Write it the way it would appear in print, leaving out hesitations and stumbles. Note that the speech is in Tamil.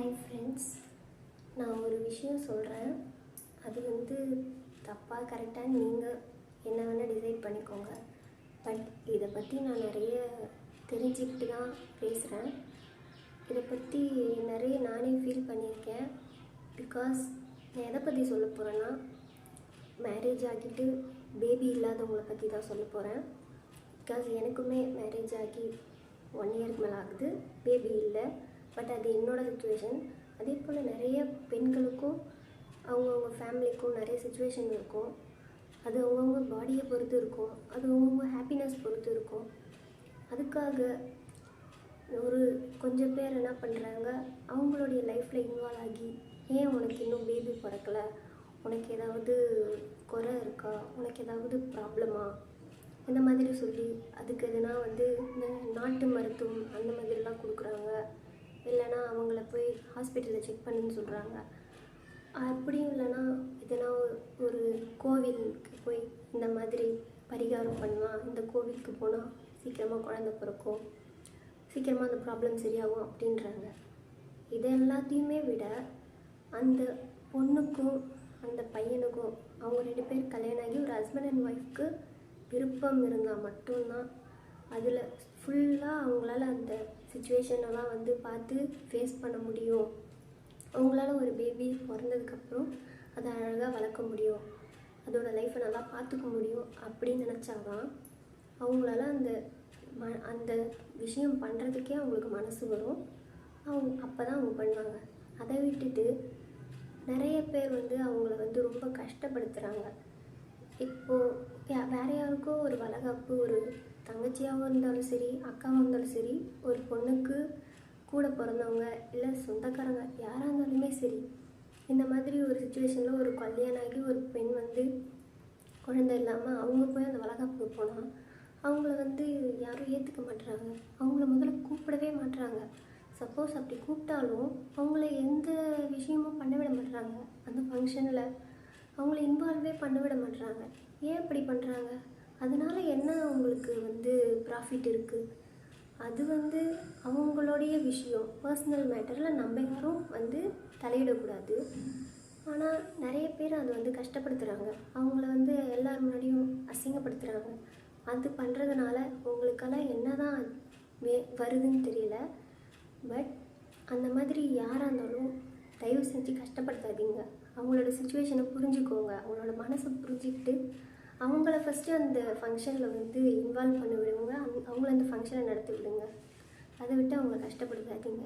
ஹாய் ஃப்ரெண்ட்ஸ், நான் ஒரு விஷயம் சொல்கிறேன். அது தப்பாக கரெக்டாக நீங்கள் என்ன வேணால் டிசைட் பண்ணிக்கோங்க. பட் இதை பற்றி நான் நிறைய தெரிஞ்சுக்கிட்டு தான் பேசுகிறேன். இதை பற்றி நிறைய நானே ஃபீல் பண்ணியிருக்கேன். பிகாஸ் நான் எதை பற்றி சொல்ல போகிறேன்னா, மேரேஜ் ஆகிட்டு பேபி இல்லாதவங்களை பற்றி தான் சொல்ல போகிறேன். பிகாஸ் எனக்குமே மேரேஜ் ஆகி 1 இயருக்கு மேலே ஆகுது, பேபி இல்லை. பட் அது என்னோடய சுச்சுவேஷன். அதே போல் நிறைய பெண்களுக்கும் அவங்கவுங்க ஃபேமிலிக்கும் நிறைய சுச்சுவேஷன் இருக்கும். அது அவங்கவுங்க பாடியை பொறுத்து இருக்கும், அது அவங்கவுங்க ஹாப்பினஸ் பொறுத்து இருக்கும். அதுக்காக கொஞ்சம் பேர் என்ன பண்ணுறாங்க, அவங்களுடைய லைஃப்பில் இன்வால்வ் ஆகி, ஏன் உனக்கு இன்னும் பேபி பிறக்கலை, உனக்கு ஏதாவது குறை இருக்கா, உனக்கு ஏதாவது ப்ராப்ளமா, இந்த மாதிரி சொல்லி அதுக்கு எதுனா இந்த நாட்டு மருத்துவம் அந்த மாதிரிலாம் கொடுக்குறாங்க. இல்லைனா அவங்கள போய் ஹாஸ்பிட்டலில் செக் பண்ணுன்னு சொல்கிறாங்க. அப்படியும் இல்லைனா எதனா ஒரு கோவிலுக்கு போய் இந்த மாதிரி பரிகாரம் பண்ணலாம், இந்த கோவிலுக்கு போனால் சீக்கிரமாக குழந்தை பிறக்கும், சீக்கிரமாக அந்த ப்ராப்ளம் சரியாகும் அப்படின்றாங்க. இது எல்லாத்தையுமே விட அந்த பொண்ணுக்கும் அந்த பையனுக்கும், அவங்க 2 பேர் கல்யாணம் ஆகி ஒரு ஹஸ்பண்ட் அண்ட் ஒய்ஃப்க்கு விருப்பம் இருந்தால் மட்டும்தான் அதில் ஃபுல்லாக அவங்களால அந்த சுச்சுவேஷனெல்லாம் பார்த்து ஃபேஸ் பண்ண முடியும். அவங்களால ஒரு பேபி பிறந்ததுக்கப்புறம் அதை அழகாக வளர்க்க முடியும், அதோடய லைஃப்பை நல்லா பார்த்துக்க முடியும் அப்படின்னு நினச்சாதான் அவங்களால அந்த விஷயம் பண்ணுறதுக்கே அவங்களுக்கு மனசு வரும். அப்போ தான் அவங்க பண்ணுவாங்க. அதை விட்டுட்டு நிறைய பேர் அவங்கள ரொம்ப கஷ்டப்படுத்துகிறாங்க. இப்போது வேறு யாருக்கோ ஒரு வளகாப்பு, ஒரு தங்கச்சியாகவும் இருந்தாலும் சரி, அக்காவாக இருந்தாலும் சரி, ஒரு பொண்ணுக்கு கூட பிறந்தவங்க இல்லை சொந்தக்காரங்க யாராக இருந்தாலுமே சரி, இந்த மாதிரி ஒரு சுச்சுவேஷனில் ஒரு கல்யாணம் ஆகி ஒரு பெண் குழந்தை இல்லாமல் அவங்க போய் அந்த வளகாப்புக்கு போனால் அவங்கள யாரும் ஏற்றுக்க மாட்டுறாங்க. அவங்கள முதல்ல கூப்பிடவே மாட்டுறாங்க. சப்போஸ் அப்படி கூப்பிட்டாலும் அவங்கள எந்த விஷயமும் பண்ண விட மாட்டுறாங்க. அந்த ஃபங்க்ஷனில் அவங்கள இன்வால்வே பண்ண விட மாட்டுறாங்க. ஏன் இப்படி பண்ணுறாங்க? அதனால என்ன அவங்களுக்கு ப்ராஃபிட் இருக்குது? அது அவங்களுடைய விஷயம், பர்சனல் மேட்டரில் நம்ம யாரும் தலையிடக்கூடாது. ஆனால் நிறைய பேர் அது கஷ்டப்படுத்துகிறாங்க. அவங்கள எல்லார் முன்னாடியும் அசிங்கப்படுத்துகிறாங்க. அது பண்ணுறதுனால உங்களுக்கெல்லாம் என்ன தான் வருதுன்னு தெரியல. பட் அந்த மாதிரி யாராக இருந்தாலும் தயவு செஞ்சு கஷ்டப்படுத்தாதீங்க. அவங்களோட சுச்சுவேஷனை புரிஞ்சுக்கோங்க. அவங்களோட மனசை புரிஞ்சுக்கிட்டு அவங்கள ஃபஸ்ட்டு அந்த ஃபங்க்ஷனில் இன்வால்வ் பண்ணி விடுங்க. அவங்கள அந்த ஃபங்க்ஷனை நடத்தி விடுங்க. அதை விட்டு அவங்கள கஷ்டப்படுத்தாதீங்க.